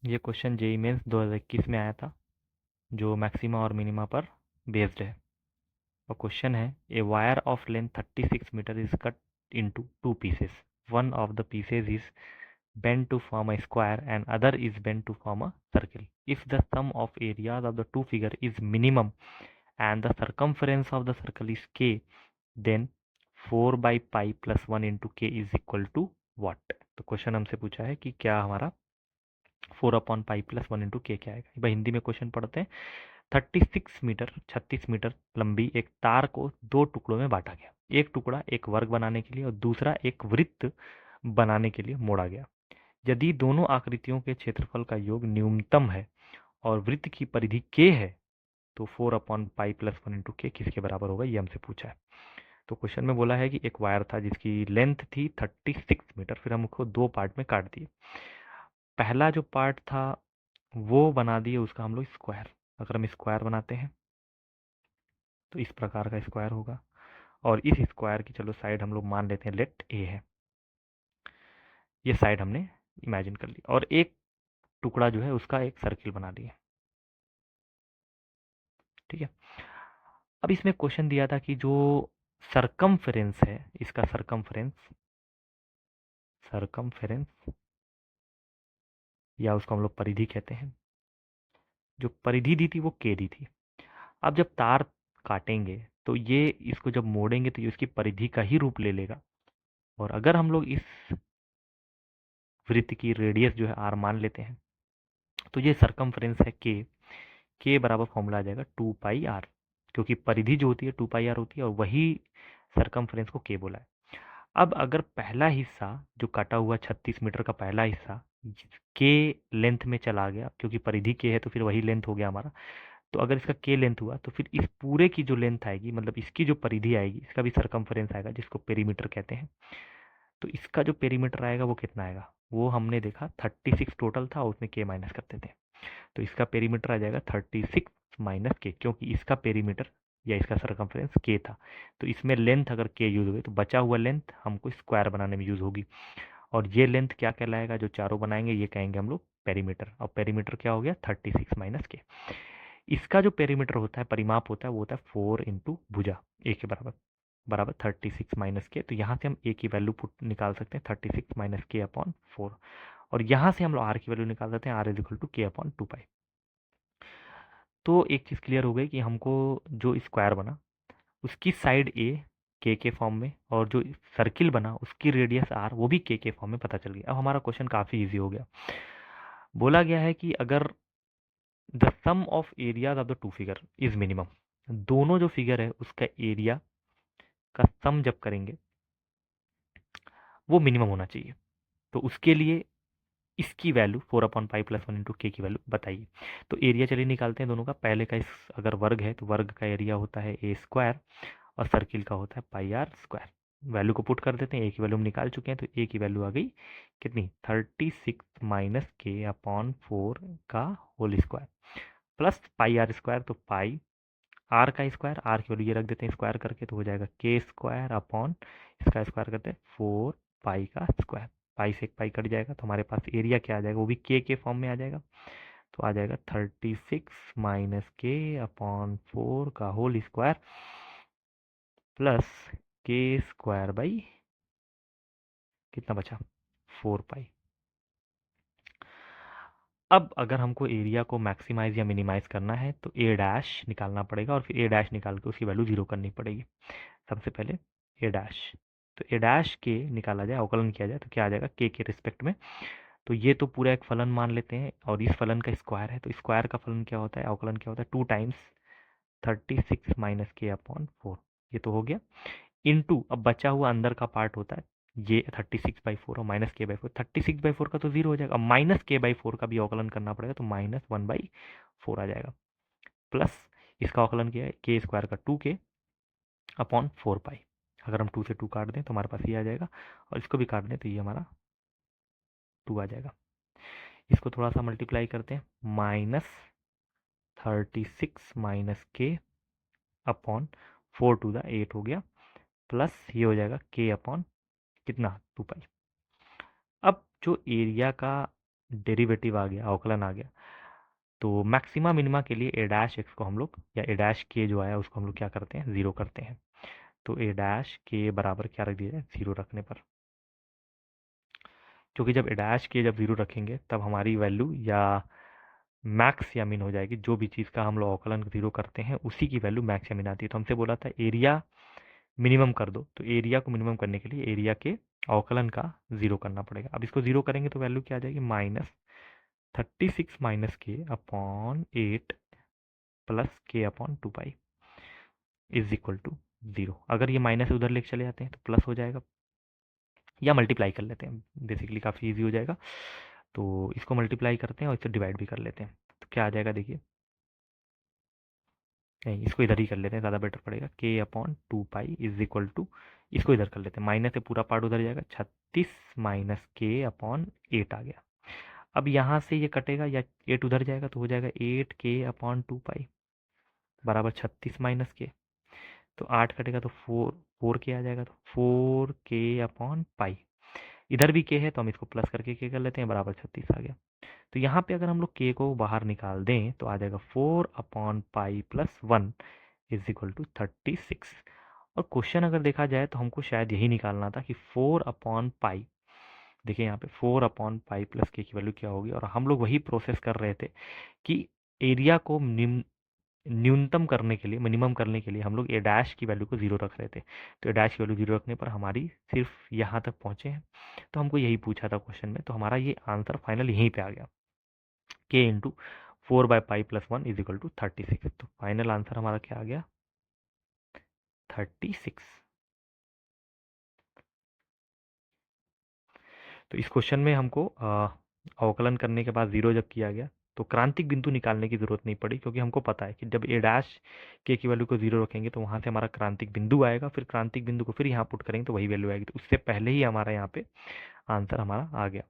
ये question JEE mains 2021 में आया था, जो मैक्सिमा और मिनिमा पर बेस्ड है। और क्वेश्चन है, a wire of length 36 metre is cut into two pieces. One of the pieces is bent to form a square and other is bent to form a circle. If the sum of areas of the two figure is minimum and the circumference of the circle is k, then 4 by pi plus 1 into k is equal to what? तो question हमसे पूछा है कि क्या हमारा 4 upon pi plus 1 into के क्या आएगा। भाई हिंदी में क्वेश्चन पढ़ते हैं। 36 मीटर लंबी एक तार को दो टुकड़ों में बांटा गया। एक टुकड़ा एक वर्ग बनाने के लिए और दूसरा एक वृत्त बनाने के लिए मोड़ा गया। यदि दोनों आकृतियों के क्षेत्रफल का योग न्यूनतम है और वृत्त की परिधि k है, तो 4 अपॉन पाई प्लस 1 इंटू के किसके बराबर होगा, ये हमसे पूछा है। तो क्वेश्चन में बोला है कि एक वायर था जिसकी लेंथ थी 36 मीटर, फिर हम उसको दो पार्ट में काट दिए। पहला जो पार्ट था वो बना दिए उसका हम लोग स्क्वायर। अगर हम स्क्वायर बनाते हैं तो इस प्रकार का स्क्वायर होगा, और इस स्क्वायर की चलो साइड हम लोग मान लेते हैं लेट ए है। ये साइड हमने इमेजिन कर ली, और एक टुकड़ा जो है उसका एक सर्किल बना दिए। ठीक है। अब इसमें क्वेश्चन दिया था कि जो सरकमफेरेंस है, इसका सरकमफेरेंस, सरकमफेरेंस या उसको हम लोग परिधि कहते हैं, जो परिधि दी थी वो के दी थी। अब जब तार काटेंगे तो ये इसको जब मोड़ेंगे तो ये उसकी परिधि का ही रूप ले लेगा। और अगर हम लोग इस वृत्त की रेडियस जो है आर मान लेते हैं, तो ये सरकमफ्रेंस है के बराबर फॉर्मूला आ जाएगा 2 पाई आर, क्योंकि परिधि जो होती है 2 पाई आर होती है, और वही सरकमफ्रेंस को के बोला है। अब अगर पहला हिस्सा जो कटा हुआ 36 मीटर का पहला हिस्सा के लेंथ में चला गया, क्योंकि परिधि के है तो फिर वही लेंथ हो गया हमारा। तो अगर इसका के लेंथ हुआ तो फिर इस पूरे की जो लेंथ आएगी, मतलब इसकी जो परिधि आएगी, इसका भी सरकमफ्रेंस आएगा जिसको पेरीमीटर कहते हैं। तो इसका जो पेरीमीटर आएगा वो कितना आएगा, वो हमने देखा 36 टोटल था और उसमें के माइनस करते थे। तो इसका पेरीमीटर आ जाएगा 36 माइनस के, क्योंकि इसका पेरीमीटर या इसका सरकमफ्रेंस के था। तो इसमें लेंथ अगर के यूज हुई तो बचा हुआ लेंथ हमको स्क्वायर बनाने में यूज होगी। और ये लेंथ क्या कहलाएगा, जो चारों बनाएंगे ये कहेंगे हम लोग पेरीमीटर। और पेरीमीटर क्या हो गया 36 माइनस के। इसका जो पेरीमीटर होता है, परिमाप होता है, वो होता है 4 इंटू भुजा ए के बराबर, बराबर 36 माइनस के। तो यहाँ से हम ए की वैल्यू पुट निकाल सकते हैं 36 माइनस के अपॉन 4। और यहाँ से हम लोग आर की वैल्यू निकाल सकते हैं, आर इज इक्वल टू के अपॉन 2 पाई। तो एक चीज़ क्लियर हो गई कि हमको जो स्क्वायर बना उसकी साइड ए के फॉर्म में, और जो सर्किल बना उसकी रेडियस आर वो भी के फॉर्म में पता चल गई। अब हमारा क्वेश्चन काफ़ी इजी हो गया। बोला गया है कि अगर the sum of areas of the two figure is minimum, दोनों जो फिगर है उसका एरिया का सम जब करेंगे वो मिनिमम होना चाहिए। तो उसके लिए इसकी वैल्यू 4/पाई+1 इंटू के की वैल्यू बताइए। तो एरिया चलिए निकालते हैं दोनों का। पहले का इस अगर वर्ग है तो वर्ग का एरिया होता है ए स्क्वायर, और सर्किल का होता है पाई आर स्क्वायर। वैल्यू को पुट कर देते हैं, ए की वैल्यू हम निकाल चुके हैं, तो ए की वैल्यू आ गई कितनी, 36 माइनस के अपॉन 4 का whole square, plus pi r square, तो पाई आर का स्क्वायर, आर की वैल्यू ये रख देते हैं स्क्वायर करके, तो हो जाएगा के स्क्वायर अपॉन इसका स्क्वायर करते हैं 4 पाई का स्क्वायर। पाई से एक पाई कट जाएगा तो हमारे पास एरिया क्या आ जाएगा, वो भी के फॉर्म में आ जाएगा। तो आ जाएगा 36 माइनस के अपॉन 4 का होल स्क्वायर प्लस के स्क्वायर बाई कितना बचा, 4 पाई। अब अगर हमको एरिया को मैक्सिमाइज या मिनिमाइज करना है तो ए डैश निकालना पड़ेगा, और फिर ए डैश निकाल के उसकी वैल्यू जीरो करनी पड़ेगी। सबसे पहले ए डैश, तो ए डैश के निकाला जाए, अवकलन किया जाए, तो क्या आ जाएगा के रिस्पेक्ट में। तो ये तो पूरा एक फलन मान लेते हैं, और इस फलन का स्क्वायर है, तो स्क्वायर का फलन क्या होता है, अवकलन क्या होता है, 2 टाइम्स 36 माइनस के अपॉन 4। ये तो हो गया। इनटू अब बचा हुआ अंदर का पार्ट होता है ये 36/4 और -k/4। 36/4 का तो जीरो हो जाएगा, -k/4 का भी अवकलन करना पड़ेगा, तो -1/4 आ जाएगा। प्लस इसका अवकलन किया है के स्क्वायर का 2k अपॉन 4 पाई। अगर हम 2 से 2 काट दें तो हमारे पास ये आ जाएगा, और इसको भी काट दें तो ये हमारा 2 आ जाएगा। इसको थोड़ा सा मल्टीप्लाई करते हैं, -36 minus k upon 4 to the 8 हो गया, प्लस ये हो जाएगा के अपॉन कितना 2 पाई। अब जो एरिया का डेरिवेटिव आ गया, अवकलन आ गया। तो मैक्सिमा मिनिमा के लिए ए डैश एक्स को हम लोग, या ए डैश के जो आया उसको हम लोग क्या करते हैं, ज़ीरो करते हैं। तो ए डैश के बराबर क्या रख दिया जाए, ज़ीरो रखने पर, क्योंकि जब ए डैश के जब ज़ीरो रखेंगे तब हमारी वैल्यू या मैक्स या मिन हो जाएगी। जो भी चीज़ का हम लोग अवकलन ज़ीरो करते हैं उसी की वैल्यू मैक्स या मिन आती है। तो हमसे बोला था एरिया मिनिमम कर दो, तो एरिया को मिनिमम करने के लिए एरिया के अवकलन का ज़ीरो करना पड़ेगा। अब इसको ज़ीरो करेंगे तो वैल्यू क्या आ जाएगी, -36 minus k upon 8 plus k upon 2 pi is equal to 0। अगर ये माइनस उधर लेके चले जाते हैं तो प्लस हो जाएगा, या मल्टीप्लाई कर लेते हैं, बेसिकली काफ़ी इजी हो जाएगा। तो इसको मल्टीप्लाई करते हैं और इससे डिवाइड भी कर लेते हैं। तो क्या आ जाएगा देखिए, नहीं इसको इधर ही कर लेते हैं, ज़्यादा बेटर पड़ेगा। K upon 2 pi is equal to, इसको इधर कर लेते हैं, माइनस से पूरा पार्ट उधर जाएगा, 36 माइनस के अपॉन 8 आ गया। अब यहाँ से ये कटेगा या 8 उधर जाएगा तो हो जाएगा 8 के अपॉन 2 पाई बराबर 36 माइनस के। तो 8 कटेगा तो 4 के आ जाएगा, तो 4 के अपॉन पाई, इधर भी के है तो हम इसको प्लस करके के कर लेते हैं, बराबर 36 आ गया। तो यहाँ पे अगर हम लोग के को बाहर निकाल दें तो आ जाएगा 4/पाई+1 इज इक्वल टू 36। और क्वेश्चन अगर देखा जाए तो हमको शायद यही निकालना था कि 4/पाई, देखिए यहाँ पे 4/पाई प्लस के की वैल्यू क्या होगी। और हम लोग वही प्रोसेस कर रहे थे कि एरिया को न्यूनतम करने के लिए, मिनिमम करने के लिए हम लोग ए डैश की वैल्यू को ज़ीरो रख रहे थे। तो ए डैश की वैल्यू ज़ीरो रखने पर हमारी सिर्फ यहाँ तक पहुँचे हैं। तो हमको यही पूछा था क्वेश्चन में, तो हमारा ये आंसर फाइनल यहीं पे आ गया, के इंटू 4/पाई+1 इज इक्वल टू 36। तो फाइनल आंसर हमारा क्या आ गया, 36। तो इस क्वेश्चन में हमको अवकलन करने के बाद ज़ीरो जब किया गया तो क्रांतिक बिंदु निकालने की ज़रूरत नहीं पड़ी, क्योंकि हमको पता है कि जब ए डैश के की वैल्यू को ज़ीरो रखेंगे तो वहाँ से हमारा क्रांतिक बिंदु आएगा, फिर क्रांतिक बिंदु को फिर यहाँ पुट करेंगे तो वही वैल्यू आएगी। तो उससे पहले ही हमारा यहाँ पे आंसर हमारा आ गया।